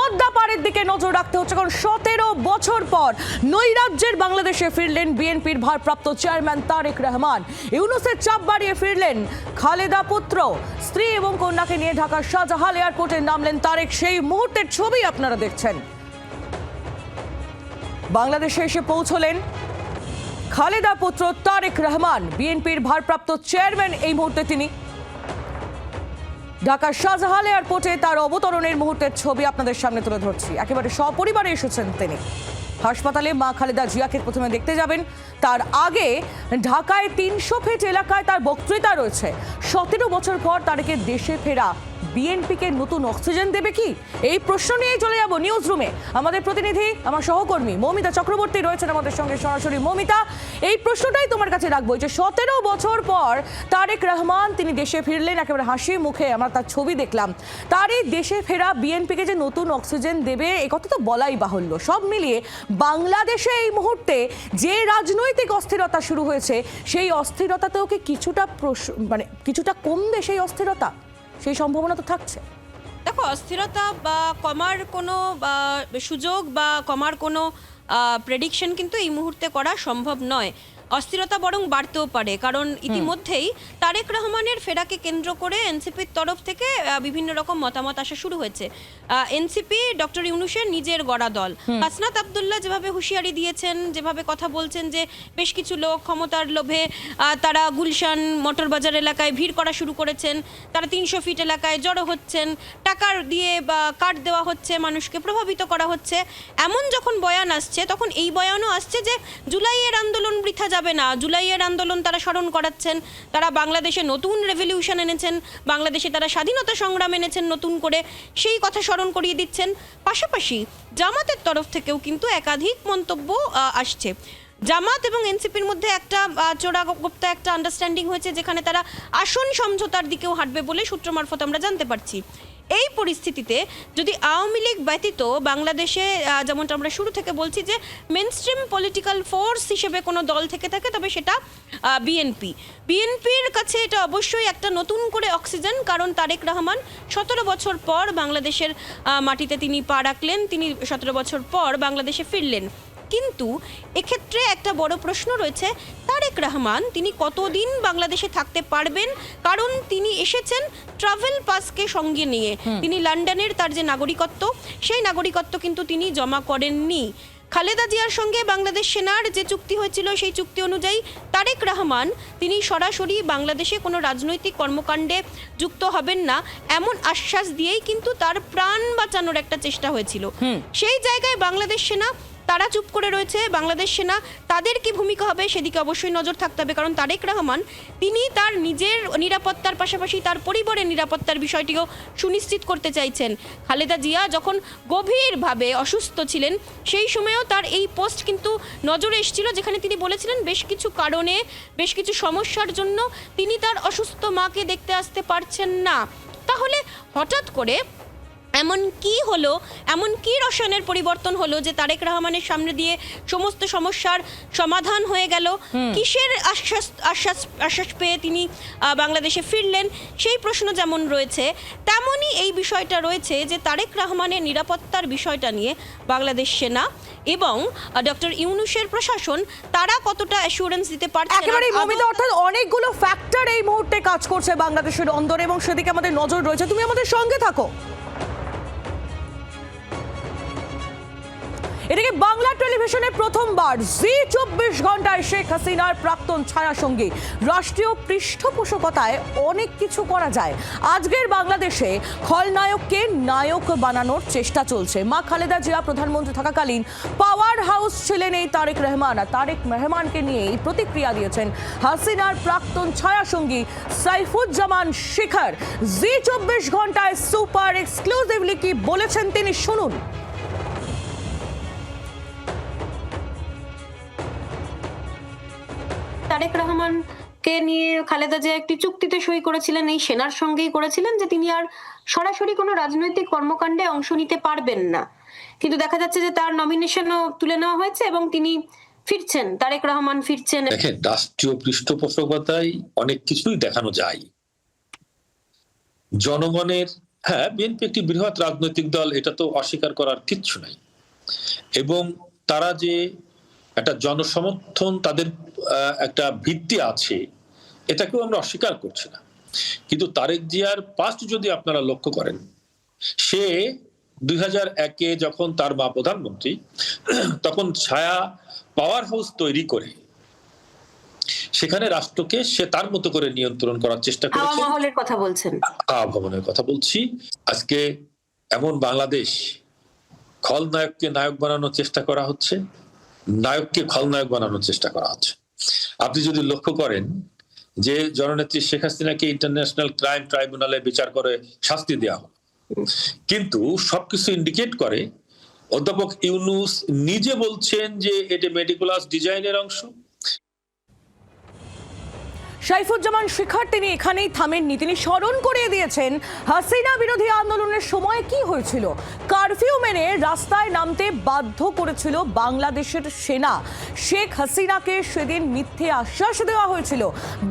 পদ্মা পাড়ের দিকে নজর রাখতে হচ্ছে, কারণ 17 বছর পর নৈরাজ্যের বাংলাদেশে ফিরলেন বিএনপির ভারপ্রাপ্ত চেয়ারম্যান তারেক রহমান। ইউনূসের চাপ বাড়িয়ে ফিরলেন খালেদা পুত্র। স্ত্রী এবং কন্যাকে নিয়ে ঢাকার শাহজালাল এয়ারপোর্টে নামলেন তারেক। সেই মুহূর্তের ছবি আপনারা দেখছেন। বাংলাদেশে এসে পৌঁছলেন খালেদা পুত্র তারেক রহমান, বিএনপির ভারপ্রাপ্ত চেয়ারম্যান। এই মুহূর্তে তিনি ঢাকার শাহজালাল এয়ারপোর্টে তার অবতরণের মুহূর্তের ছবি আপনাদের সামনে তুলে ধরছি। একেবারে সপরিবারে এসেছেন তিনি। হাসপাতালে মা খালেদা জিয়াকে প্রথমে দেখতে যাবেন। তার আগে ঢাকায় 300 ফিট এলাকায় তার বক্তৃতা রয়েছে। 17 বছর পর তারেকের দেশে ফেরা বিএনপিকে নতুন অক্সিজেন দেবে কি, এই প্রশ্ন নিয়ে চলে যাব নিউজ রুমে। আমাদের প্রতিনিধি, আমার সহকর্মী মৌমিতা চক্রবর্তী রয়েছেন আমাদের সঙ্গে সরাসরি। মৌমিতা, এই প্রশ্নটাই তোমার কাছে রাখবো যে 17 বছর পর তারেক রহমান তিনি দেশে ফিরলেন, একেবারে হাসি মুখে আমরা তার ছবি দেখলাম। তার এই দেশে ফেরা বিএনপিকে যে নতুন অক্সিজেন দেবে এ কথা তো বলাই বাহুল্য। সব মিলিয়ে বাংলাদেশে এই মুহূর্তে যে রাজনৈতিক অস্থিরতা শুরু হয়েছে, সেই অস্থিরতাতেও কি কিছুটা কমবে সেই অস্থিরতা? সেই সম্ভাবনা তো থাকছে। দেখো, অস্থিরতা বা কমার কোনো সুযোগ বা কমার কোনো প্রেডিকশন কিন্তু এই মুহূর্তে করা সম্ভব নয়। অস্থিরতা বরং বাড়তেও পারে, কারণ ইতিমধ্যেই তারেক রহমানের ফেরাকে কেন্দ্র করে এনসিপির তরফ থেকে বিভিন্ন রকম মতামত আসা শুরু হয়েছে। এনসিপি ডক্টর ইউনূসের নিজের গড়া দল। হাসনাত আব্দুল্লাহ যেভাবে হুঁশিয়ারি দিয়েছেন, যেভাবে কথা বলছেন যে বেশ কিছু লোক ক্ষমতার লোভে তারা গুলশান মোটরবাজার এলাকায় ভিড় করা শুরু করেছেন, তারা 300 ফিট এলাকায় জড়ো হচ্ছেন, টাকার দিয়ে বা কার্ড দেওয়া হচ্ছে, মানুষকে প্রভাবিত করা হচ্ছে, এমন যখন বয়ান আসছে তখন এই বয়ানও আসছে যে জুলাইয়ের আন্দোলন বৃথা যাবে না। জুলাইয়ের আন্দোলন তারা স্মরণ করাচ্ছেন, তারা বাংলাদেশে নতুন রেভলিউশন এনেছেন, বাংলাদেশে তারা স্বাধীনতা সংগ্রাম এনেছেন নতুন করে, সেই কথা স্মরণ করিয়ে দিচ্ছেন। পাশাপাশি জামাতের তরফ থেকেও কিন্তু একাধিক মন্তব্য আসছে। জামাত এবং এনসিপির মধ্যে একটা চোরাগোপ্তা একটা আন্ডারস্ট্যান্ডিং হয়েছে, যেখানে তারা আসন সমঝোতার দিকেও হাঁটবে বলে সূত্র মারফত আমরা জানতে পারছি। এই পরিস্থিতিতে যদি আওয়ামী লীগ ব্যতীত বাংলাদেশে, যেমনটা আমরা শুরু থেকে বলছি যে মেনস্ট্রিম পলিটিক্যাল ফোর্স হিসেবে কোনো দল থেকে থাকে, তবে সেটা বিএনপির কাছে এটা অবশ্যই একটা নতুন করে অক্সিজেন। কারণ তারেক রহমান 17 বছর পর বাংলাদেশের মাটিতে তিনি পা রাখলেন, তিনি 17 বছর পর বাংলাদেশে ফিরলেন। কিন্তু এক্ষেত্রে একটা বড় প্রশ্ন রয়েছে, তারেক রহমান তিনি কতদিন বাংলাদেশে থাকতে পারবেন? কারণ তিনি এসেছেন ট্রাভেল পাসকে সঙ্গে নিয়ে। তিনি লন্ডনের তার যে নাগরিকত্ব, সেই নাগরিকত্ব কিন্তু তিনি জমা করেননি। খালেদা জিয়ার সঙ্গে বাংলাদেশ সেনার যে চুক্তি হয়েছিল, সেই চুক্তি অনুযায়ী তারেক রহমান তিনি সরাসরি বাংলাদেশে কোনো রাজনৈতিক কর্মকাণ্ডে যুক্ত হবেন না, এমন আশ্বাস দিয়েই কিন্তু তার প্রাণ বাঁচানোর একটা চেষ্টা হয়েছিল। সেই জায়গায় বাংলাদেশ সেনা তারা চুপ করে রয়েছে। বাংলাদেশ সেনা তাদের কি ভূমিকা হবে সেদিকে অবশ্যই নজর থাকতে হবে, কারণ তারেক রহমান তিনি তার নিজের নিরাপত্তার পাশাপাশি তার পরিবারের নিরাপত্তার বিষয়টিও সুনিশ্চিত করতে চাইছেন। খালেদা জিয়া যখন গভীরভাবে অসুস্থ ছিলেন, সেই সময়েও তার এই পোস্ট কিন্তু নজরে এসেছিল, যেখানে তিনি বলেছিলেন বেশ কিছু কারণে, বেশ কিছু সমস্যার জন্য তিনি তার অসুস্থ মাকে দেখতে আসতে পারছেন না। তাহলে হঠাৎ করে এমন কি হলো, এমন কি রসায়নের পরিবর্তন হলো যে তারেক রহমানের সামনে দিয়ে সমস্ত সমস্যার সমাধান হয়ে গেল? কিসের আশ্বাস পেয়ে তিনি বাংলাদেশে ফিরলেন? সেই প্রশ্ন যেমন রয়েছে, তেমনই এই বিষয়টা রয়েছে যে তারেক রহমানের নিরাপত্তার বিষয়টা নিয়ে বাংলাদেশ সেনা এবং ডক্টর ইউনূসের প্রশাসন তারা কতটা অ্যাসুরেন্স দিতে পারছে? একেবারেই মমিতা, অর্থাৎ অনেকগুলো ফ্যাক্টর এই মুহূর্তে কাজ করছে বাংলাদেশের অন্দরে এবং সেদিকে আমাদের নজর রয়েছে। তুমি আমাদের সঙ্গে থাকো। এদিকে বাংলা টেলিভিশনে প্রথমবার জি 24 ঘন্টায় শেখ হাসিনার প্রাক্তন ছায়াসঙ্গী। রাষ্ট্রীয় পৃষ্ঠপোষকতায় অনেক কিছু করা যায়। আজকের বাংলাদেশে খলনায়ককে নায়ক বানানোর চেষ্টা চলছে। মা খালেদা জিয়া প্রধানমন্ত্রী থাকাকালীন পাওয়ার হাউস ছিলেন এই তারেক রহমান, আর তারেক রহমানকে নিয়ে এই প্রতিক্রিয়া দিয়েছেন হাসিনার প্রাক্তন ছায়াসঙ্গী সাইফুজ্জামান শিখার। জি 24 ঘন্টায় সুপার এক্সক্লুসিভলি কি বলেছেন তিনি, শুনুন। তারেক রহমানকে নিয়ে খালেদা জিয়া একটি চুক্তিতে সই করেছিলেন, এই সেনার সঙ্গেই করেছিলেন, যে তিনি আর সরাসরি কোনো রাজনৈতিক কর্মকাণ্ডে অংশ নিতে পারবেন না। কিন্তু দেখা যাচ্ছে যে তার নমিনেশনও তুলে নেওয়া হয়েছে এবং তিনি ফিরছেন, তারেক রহমান ফিরছেন। দেখেন, রাষ্ট্রীয় পৃষ্ঠপোষকতায় অনেক কিছুই দেখানো যায়। জনগণের হ্যাঁ, বিএনপি একটি বৃহৎ রাজনৈতিক দল, এটা তো অস্বীকার করার কিচ্ছু নাই। এবং তারা যে একটা জনসমর্থন, তাদের একটা ভিত্তি আছে, এটাকেও আমরা অস্বীকার করছি না। কিন্তু তারেক জিয়ার পাস্ট যদি আপনারা লক্ষ্য করেন, সে 2001-এ যখন তার মা প্রধানমন্ত্রী, তখন ছায়া পাওয়ার হাউস তৈরি করে সেখানে রাষ্ট্রকে সে তার মতো করে নিয়ন্ত্রণ করার চেষ্টা হাওয়া করেছে। মহলের কথা বলছেন? ভবনের কথা বলছি। আজকে এমন বাংলাদেশ, খলনায়ককে নায়ক বানানোর চেষ্টা করা হচ্ছে, নায়ককে খলনায়ক বানানোর চেষ্টা করা হচ্ছে। আপনি যদি লক্ষ্য করেন যে জননেত্রী শেখ হাসিনাকে ইন্টারন্যাশনাল ক্রাইম ট্রাইব্যুনালে বিচার করে শাস্তি দেওয়া হলো, কিন্তু সবকিছু ইন্ডিকেট করে অধ্যাপক ইউনূস নিজে বলছেন যে এটা মেটিকুলাস ডিজাইনের অংশ। সাইফুজ্জামান শিখার তিনি এখানেই থামেননি, তিনি স্মরণ করিয়ে দিয়েছেন হাসিনা বিরোধী আন্দোলনের সময় কি হয়েছিল। কারফিউ মেনে রাস্তায় নামতে বাধ্য করেছিল বাংলাদেশের সেনা। শেখ হাসিনাকে সেদিন মিথ্যে আশ্বাস দেওয়া হয়েছিল,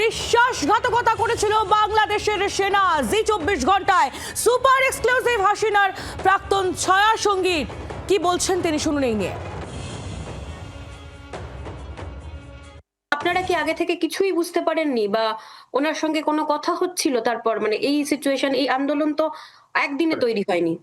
বিশ্বাসঘাতকতা করেছিল বাংলাদেশের সেনা। জি 24 ঘন্টায় সুপার এক্সক্লুসিভ হাসিনার প্রাক্তন ছায়া সঙ্গীত কি বলছেন তিনি, শুনুন এই নিয়ে। আপনারা কি আগে থেকে কিছুই বুঝতে পারেননি, বা ওনার সঙ্গে কোনো কথা হচ্ছিল তারপর? মানে এই সিচুয়েশন, এই আন্দোলন তো একদিনে তৈরি হয়নি।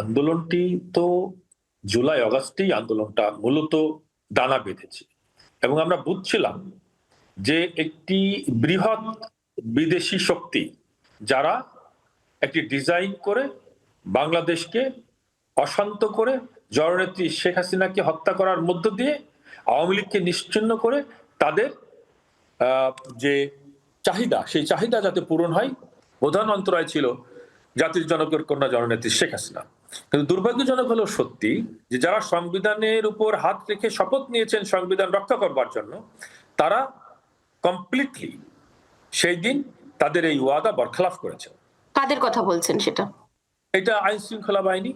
আন্দোলনটি তো জুলাই অগাস্টেই আন্দোলনটা মূলত দানা বেঁধেছে, এবং আমরা বুঝছিলাম যে একটি বৃহৎ বিদেশি শক্তি যারা একটি ডিজাইন করে বাংলাদেশকে অশান্ত করে জননেত্রী শেখ হাসিনাকে হত্যা করার মধ্য দিয়ে আওয়ামী লীগকে নিশ্চিহ্ন করে তাদের যে চাহিদা, সেই চাহিদা যাতে পূরণ হয়, প্রধান অন্তরায় ছিল জাতির জনকের কন্যা জননেত্রী শেখ হাসিনা। কিন্তু দুর্ভাগ্যজনক হলো সত্যি যে যারা সংবিধানের উপর হাত রেখে শপথ নিয়েছেন সংবিধান রক্ষা করবার জন্য, তারা কমপ্লিটলি সেই দিন তাদের এই ওয়াদা বরখলাফ করেছেন। কাদের কথা বলছেন সেটা? এটা আইন শৃঙ্খলা বাহিনী,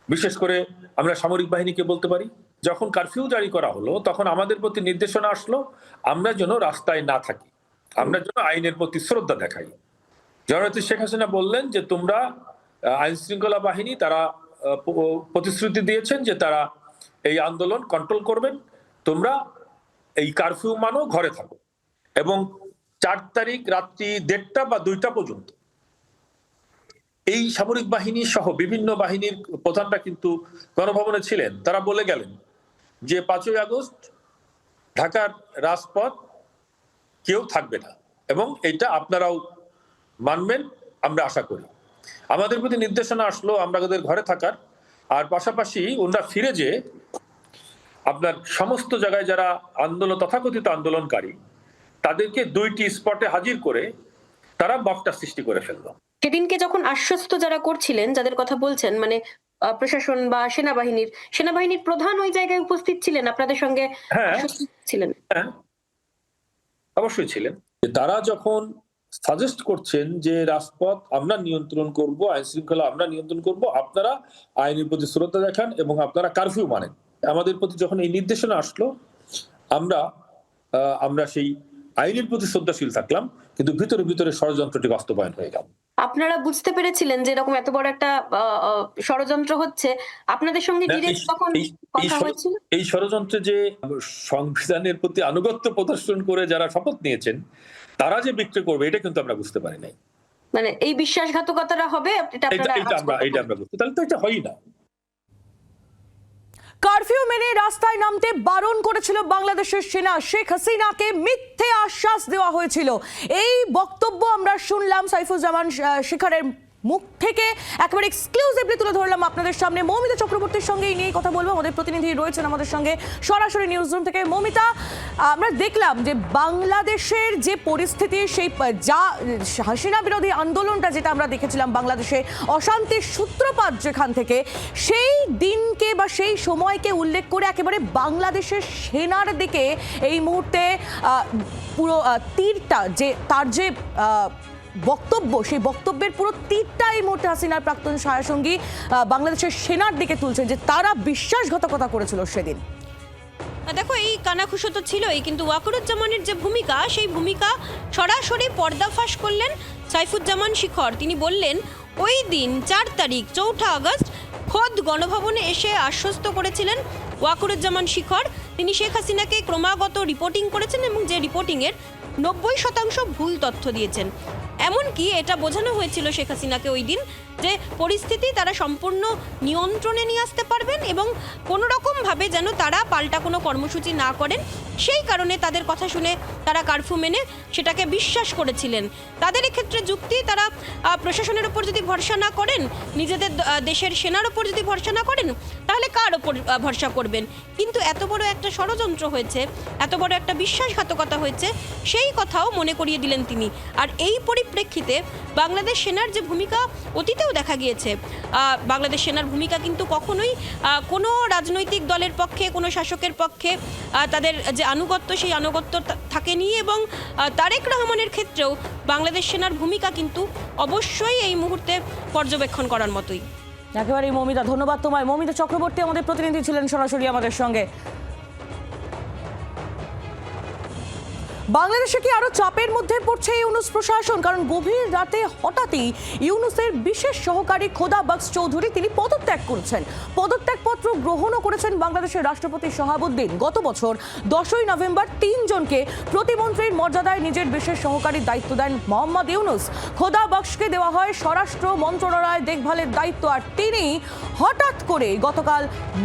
বিশেষ করে আমরা সামরিক বাহিনীকে বলতে পারি। যখন কারফিউ জারি করা হলো, তখন আমাদের প্রতি নির্দেশনা আসলো আমরা যেন রাস্তায় না থাকি, আমরা যেন আইনের প্রতি শ্রদ্ধা দেখাই। জননেত্রী শেখ হাসিনা বললেন যে তোমরা আইন শৃঙ্খলা বাহিনী, তারা প্রতিশ্রুতি দিয়েছেন যে তারা এই আন্দোলন কন্ট্রোল করবেন, তোমরা এই কারফিউ মানো, ঘরে থাকো। এবং 4 তারিখ রাত্রি 1:30 বা 2টা পর্যন্ত এই সামরিক বাহিনী সহ বিভিন্ন বাহিনীর প্রধানরা কিন্তু গণভবনে ছিলেন। তারা বলে গেলেন যে 5ই আগস্ট ঢাকার রাজপথ কেউ থাকবে না, এবং এটা আপনারাও মানবেন আমরা আশা করি। আমাদের প্রতি নির্দেশনা আসলো আমরা ওদের ঘরে থাকার, আর পাশাপাশি ওনারা ফিরে যে আপনার সমস্ত জায়গায় যারা তথাকথিত আন্দোলনকারী, তাদেরকে 2টি স্পটে হাজির করে তারা বক্তা সৃষ্টি করে ফেললো। সেদিনকে যখন আশ্বস্ত যারা করছিলেন, যাদের কথা বলছেন, মানে প্রশাসন বা সেনাবাহিনীর প্রধান ওই জায়গায় উপস্থিত ছিলেন, আপনাদের সঙ্গে ছিলেন? হ্যাঁ, অবশ্যই ছিলেন। তারা যখন সাজেস্ট করছেন যে রাজপথ আমরা নিয়ন্ত্রণ করব, আইন শৃঙ্খলা আমরা নিয়ন্ত্রণ করব, আপনারা আইনের প্রতি শ্রদ্ধা দেখান এবং আপনারা কারফিউ মানেন, আমাদের প্রতি যখন এই নির্দেশনা আসলো, আমরা সেই আইনের প্রতি শ্রদ্ধাশীল থাকলাম, কিন্তু ভিতরে ভিতরে ষড়যন্ত্রটি বাস্তবায়ন হয়ে গেল। আপনারা বুঝতে পেরেছিলেন যে এরকম এত বড় একটা ষড়যন্ত্র হচ্ছে? আপনাদের সঙ্গে ডিরেক্ট তখন কথা হয়েছিল? এই ষড়যন্ত্রে যে সংবিধানের প্রতি আনুগত্য প্রদর্শন করে যারা শপথ নিয়েছেন, তারা যে বিক্রি করবে, এটা কিন্তু আমরা বুঝতে পারি নাই। মানে এই বিশ্বাসঘাতকতাটা হবে, এটা আমরা বুঝতে, তাহলে তো এটা হয় না। কারফিউ মেনে রাস্তায় নামতে বারণ করেছিল বাংলাদেশের সেনা, শেখ হাসিনাকে মিথ্যে আশ্বাস দেওয়া হয়েছিল। এই বক্তব্য আমরা শুনলাম সাইফুজ্জামান শিখারের মুখ থেকে, একেবারে এক্সক্লুসিভলি তুলে ধরলাম আপনাদের সামনে। মৌমিতা চক্রবর্তীর সঙ্গে এই নিয়ে কথা বলবো, আমাদের প্রতিনিধি রয়েছেন আমাদের সঙ্গে সরাসরি নিউজ রুম থেকে। মৌমিতা, আমরা দেখলাম যে বাংলাদেশের যে পরিস্থিতি, সেই যা হাসিনা বিরোধী আন্দোলনটা যেটা আমরা দেখেছিলাম বাংলাদেশে অশান্তির সূত্রপাত যেখান থেকে, সেই দিনকে বা সেই সময়কে উল্লেখ করে একেবারে বাংলাদেশের সেনার দিকে এই মুহূর্তে পুরো তীরটা, যে তার যে বক্তব্য, সেই বক্তব্যের পুরো তীরটা এই মুহূর্তে হাসিনার প্রাক্তন ছায়াসঙ্গী বাংলাদেশের সেনার দিকে তুলছেন যে তারা বিশ্বাসঘাতকতা করেছিল সেদিন। দেখো এই কানাঘুষো তো ছিলই, কিন্তু ওয়াকারুজ্জামানের যে ভূমিকা, সেই ভূমিকা সরাসরি পর্দাফাশ করলেন সাইফুজ্জামান শিখর। তিনি বললেন ওই দিন ৪ তারিখ ৪ঠা আগস্ট খোদ গণভবনে এসে আশ্বস্ত করেছিলেন ওয়াকারুজ্জামান শিখর। তিনি শেখ হাসিনাকে ক্রমাগত রিপোর্টিং করেছেন এবং যে রিপোর্টিংয়ের ৯০% ভুল তথ্য দিয়েছেন। এমনকি এটা বোঝানো হয়েছিল শেখ হাসিনাকে ওই দিন যে পরিস্থিতি তারা সম্পূর্ণ নিয়ন্ত্রণে নিয়ে আসতে পারবেন এবং কোনো রকমভাবে যেন তারা পাল্টা কোনো কর্মসূচি না করেন। সেই কারণে তাদের কথা শুনে তারা কারফিউ মেনে সেটাকে বিশ্বাস করেছিলেন। তাদের এক্ষেত্রে যুক্তি, তারা প্রশাসনের ওপর যদি ভরসা না করেন, নিজেদের দেশের সেনার ওপর যদি ভরসা না করেন, তাহলে কার ওপর ভরসা করবেন? কিন্তু এত বড় একটা ষড়যন্ত্র হয়েছে, এত বড় একটা বিশ্বাসঘাতকতা হয়েছে, সেই কথাও মনে করিয়ে দিলেন তিনি। আর এই পরিপ্রেক্ষিতে বাংলাদেশ সেনার যে ভূমিকা অতীতেও দেখা গিয়েছে, বাংলাদেশ সেনার ভূমিকা কিন্তু কখনোই কোনো রাজনৈতিক দলের পক্ষে, কোনো শাসকের পক্ষে তাদের যে আনুগত্য, সেই আনুগত্য থাকেনি। এবং তারেক রহমানের ক্ষেত্রেও বাংলাদেশ সেনার ভূমিকা কিন্তু অবশ্যই এই মুহূর্তে পর্যবেক্ষণ করার মতোই। একেবারেই মৌমিতা, ধন্যবাদ তোমায়। মৌমিতা চক্রবর্তী আমাদের প্রতিনিধি ছিলেন সরাসরি আমাদের সঙ্গে। বাংলাদেশে কি আরো চাপের মধ্যে পড়ছে ইউনূস প্রশাসন? কারণ গভীর রাতে হঠাৎই ইউনূসের বিশেষ সহকারী খোদা বক্স চৌধুরী তিনি পদত্যাগ করেছেন। পদত্যাগপত্র গ্রহণও করেছেন বাংলাদেশের রাষ্ট্রপতি শাহাবুদ্দিন। গত বছর 10ই নভেম্বর 3 জনকে প্রতিমন্ত্রীর মর্যাদায় নিজের বিশেষ সহকারীর দায়িত্ব দেন মোহাম্মদ ইউনূস। খোদা বক্সকে দেওয়া হয় স্বরাষ্ট্র মন্ত্রণালয় দেখভালের দায়িত্ব, আর তিনি হঠাৎ করে গতকাল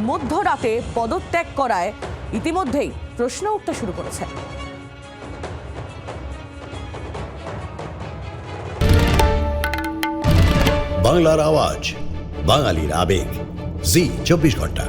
মধ্যরাতে পদত্যাগ করায় ইতিমধ্যেই প্রশ্ন উঠতে শুরু করেছে। বাংলার আওয়াজ, বাঙালির আবেগ, জি 24 ঘন্টা।